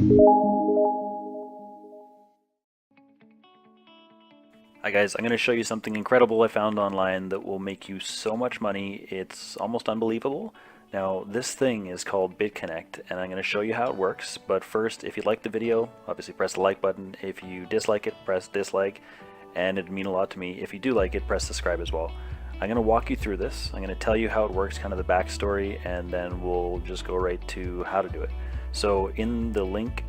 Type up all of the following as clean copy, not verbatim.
Hi guys, I'm going to show you something incredible I found online that will make you so much money, it's almost unbelievable. Now this thing is called Bitconnect and I'm going to show you how it works, but first if you like the video, obviously press the like button. If you dislike it, press dislike, and it'd mean a lot to me. If you do like it, press subscribe as well. I'm going to walk you through this, I'm going to tell you how it works, kind of the backstory, and then we'll just go right to how to do it. So in the link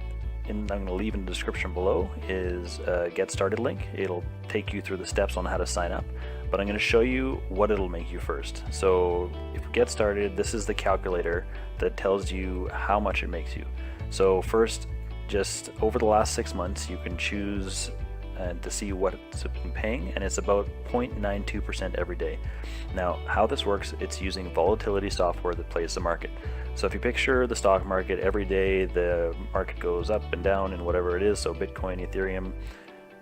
I'm going to leave in the description below is a get started link. It'll take you through the steps on how to sign up, but I'm going to show you what it'll make you first. So if you get started, this is the calculator that tells you how much it makes you. So first, just over the last 6 months, you can choose to see what it's been paying, and it's about 0.92% every day. Now how this works, it's using volatility software that plays the market. So if you picture the stock market, every day the market goes up and down and whatever it is, so Bitcoin, Ethereum,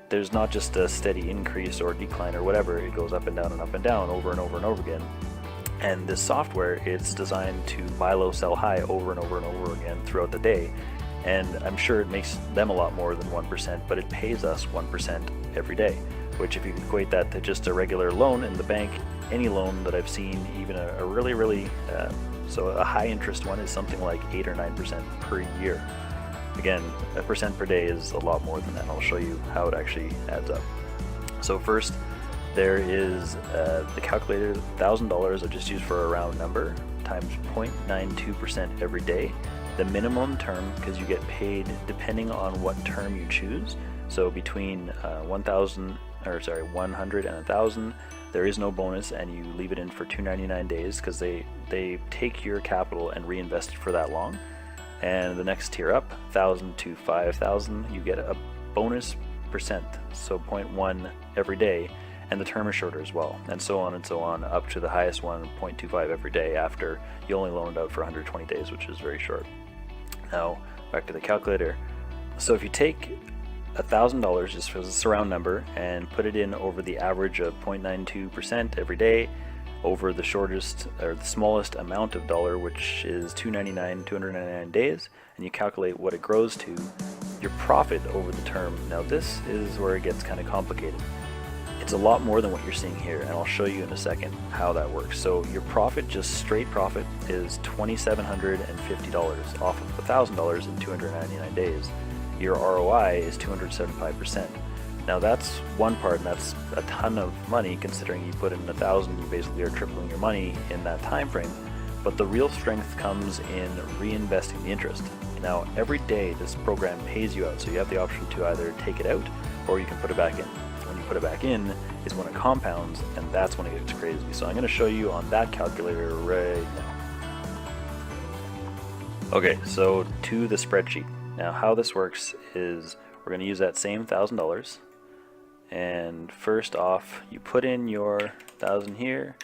there's not just a steady increase or decline or whatever, it goes up and down over and over and over again. And this software, it's designed to buy low, sell high over and over and over again throughout the day. And I'm sure it makes them a lot more than 1%, but it pays us 1% every day, which if you equate that to just a regular loan in the bank, any loan that I've seen, even a really so a high interest one is something like 8 or 9% per year. Again, a percent per day is a lot more than that. I'll show you how it actually adds up. So first, there is the calculator, $1,000 I just used for a round number, times 0.92% every day. The minimum term, because you get paid depending on what term you choose. So between 100 and 1,000, there is no bonus, and you leave it in for 299 days because they take your capital and reinvest it for that long. And the next tier up, 1,000 to 5,000, you get a bonus percent, so 0.1 every day, and the term is shorter as well, and so on up to the highest one, 0.25 every day after you only loaned out for 120 days, which is very short. Now back to the calculator. So if you take $1,000 just for the round number and put it in over the average of 0.92% every day over the shortest or the smallest amount of dollar, which is 299 days, and you calculate what it grows to, your profit over the term. Now this is where it gets kind of complicated. It's a lot more than what you're seeing here, and I'll show you in a second how that works. So your profit, just straight profit, is $2,750 off of $1,000 in 299 days. Your ROI is 275%. Now that's one part, and that's a ton of money considering you put in 1,000, you basically are tripling your money in that time frame. But the real strength comes in reinvesting the interest. Now every day this program pays you out, so you have the option to either take it out or you can put it back in. When you put it back in is when it compounds, and that's when it gets crazy. So I'm going to show you on that calculator right now. Okay, so to the spreadsheet. Now how this works is we're going to use that same $1,000, and first off you put in your 1,000 here,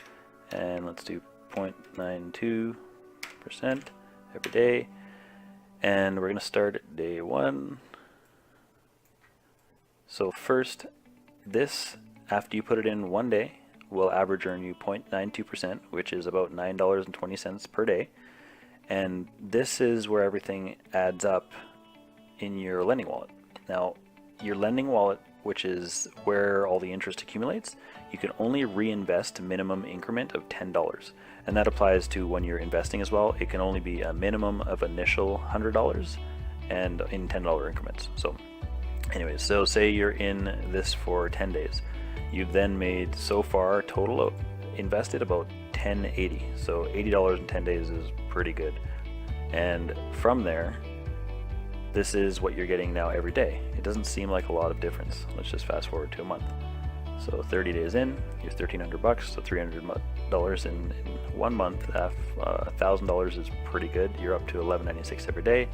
and let's do 0.92% every day, and we're going to start at day 1. So first, this, after you put it in 1 day, will average earn you 0.92%, which is about $9.20 per day. And this is where everything adds up in your lending wallet. Now, your lending wallet, which is where all the interest accumulates, you can only reinvest a minimum increment of $10. And that applies to when you're investing as well. It can only be a minimum of initial $100 and in $10 increments. So anyways, so say you're in this for 10 days. You've then made so far total invested about $10.80. So $80 in 10 days is pretty good. And from there, this is what you're getting now every day. It doesn't seem like a lot of difference. Let's just fast forward to a month. So 30 days in, you're $1,300, so $300 in 1 month. $1,000 is pretty good. You're up to $11.96 every day.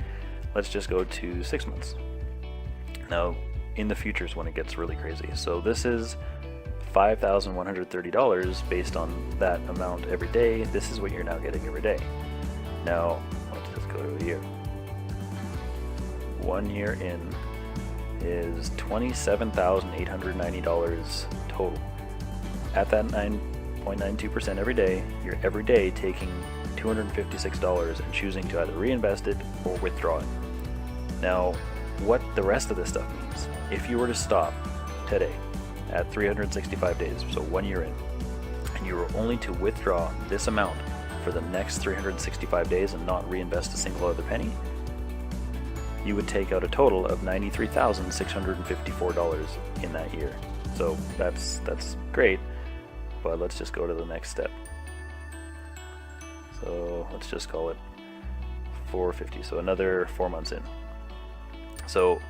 Let's just go to 6 months. Now, in the future is when it gets really crazy. So this is $5,130 based on that amount every day. This is what you're now getting every day. Now, let's just go to a year. 1 year in is $27,890 total. At that 9.92% every day, you're every day taking $256 and choosing to either reinvest it or withdraw it. Now, what the rest of this stuff means, if you were to stop today at 365 days, so 1 year in, and you were only to withdraw this amount for the next 365 days and not reinvest a single other penny, you would take out a total of $93,654 in that year. So that's great, but let's just go to the next step. So let's just call it 450, so another 4 months in. So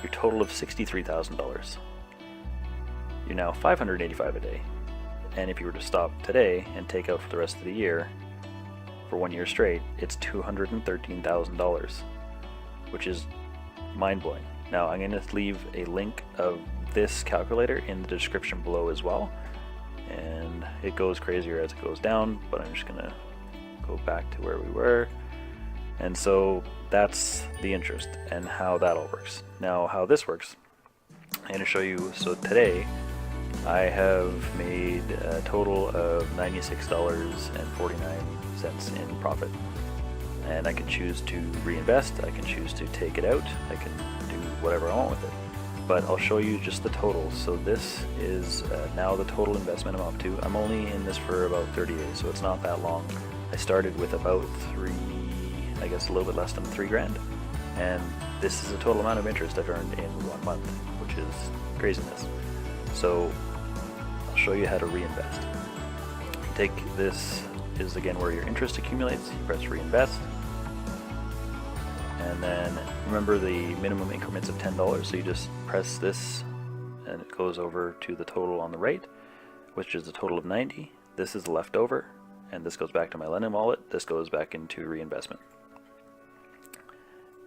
your total of $63,000. You're now $585 a day. And if you were to stop today and take out for the rest of the year, for 1 year straight, it's $213,000, which is mind-blowing. Now I'm going to leave a link of this calculator in the description below as well, and it goes crazier as it goes down, but I'm just going to go back to where we were. And so that's the interest and how that all works. Now how this works, I'm going to show you. So today I have made a total of $96.49 in profit, and I can choose to reinvest, I can choose to take it out, I can do whatever I want with it, but I'll show you just the total. So this is now the total investment I'm up to. I'm only in this for about 30 days, so it's not that long. I started with about I guess a little bit less than $3,000, and this is the total amount of interest I've earned in 1 month, which is craziness. So I'll show you how to reinvest. Take this is again where your interest accumulates. You press reinvest, and then remember the minimum increments of $10, so you just press this and it goes over to the total on the right, which is a total of 90. This is left over, and this goes back to my lending wallet. This goes back into reinvestment.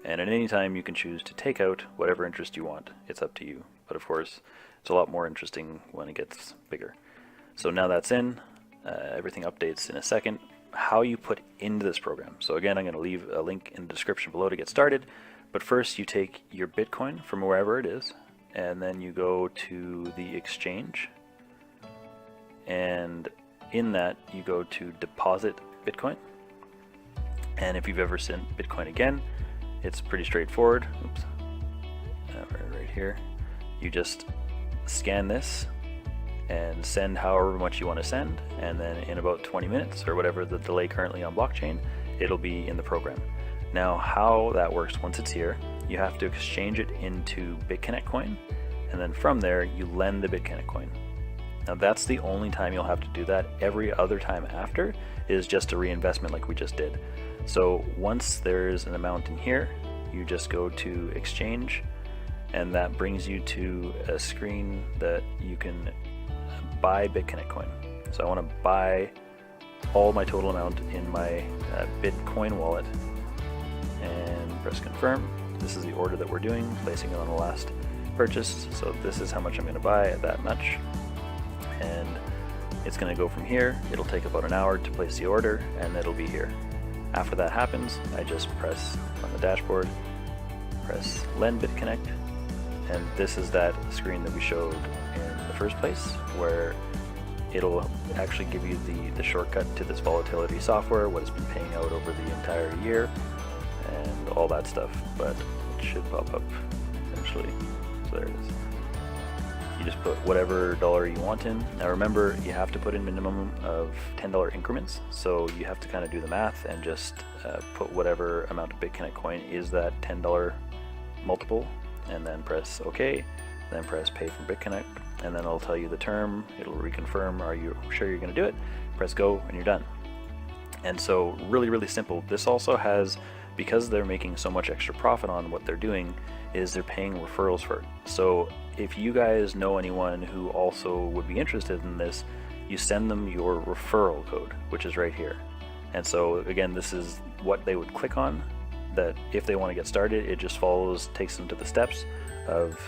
And at any time you can choose to take out whatever interest you want. It's up to you, but of course it's a lot more interesting when it gets bigger. So now that's in, everything updates in a second. How you put into this program. So again, I'm going to leave a link in the description below to get started, but first you take your Bitcoin from wherever it is, and then you go to the exchange, and in that you go to deposit Bitcoin. And if you've ever sent Bitcoin again, it's pretty straightforward. Oops. Right here. You just scan this and send however much you want to send, and then in about 20 minutes or whatever the delay currently on blockchain, it'll be in the program. Now how that works, once it's here, you have to exchange it into Bitconnect coin, and then from there you lend the Bitconnect coin. Now that's the only time you'll have to do that. Every other time after is just a reinvestment like we just did. So once there's an amount in here, you just go to exchange, and that brings you to a screen that you can buy Bitconnect coin. So I want to buy all my total amount in my Bitcoin wallet, and press confirm. This is the order that we're doing, placing it on the last purchase. So this is how much I'm going to buy at that much, and it's going to go from here. It'll take about an hour to place the order, and it'll be here. After that happens, I just press on the dashboard, press lend Bitconnect, and this is that screen that we showed in the first place, where it'll actually give you the shortcut to this volatility software, what it's been paying out over the entire year, and all that stuff. But it should pop up eventually. So there it is. You just put whatever dollar you want in. Now remember, you have to put in minimum of $10 increments, so you have to kind of do the math and just put whatever amount of Bitconnect coin is that $10 multiple, and then press OK, then press pay from Bitconnect, and then it'll tell you the term, it'll reconfirm, are you sure you're going to do it, press go, and you're done. And so really simple. This also has, because they're making so much extra profit on what they're doing, is they're paying referrals for it. So if you guys know anyone who also would be interested in this, you send them your referral code, which is right here. And so again, this is what they would click on, that if they want to get started, it just takes them to the steps of,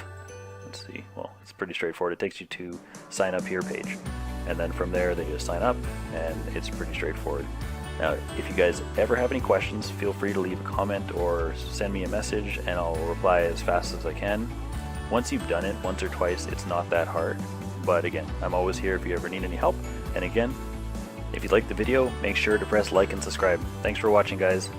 let's see, well, it's pretty straightforward. It takes you to sign up here page, and then from there they just sign up, and it's pretty straightforward. Now, if you guys ever have any questions, feel free to leave a comment or send me a message, and I'll reply as fast as I can. Once you've done it once or twice, it's not that hard. But again, I'm always here if you ever need any help. And again, if you liked the video, make sure to press like and subscribe. Thanks for watching, guys.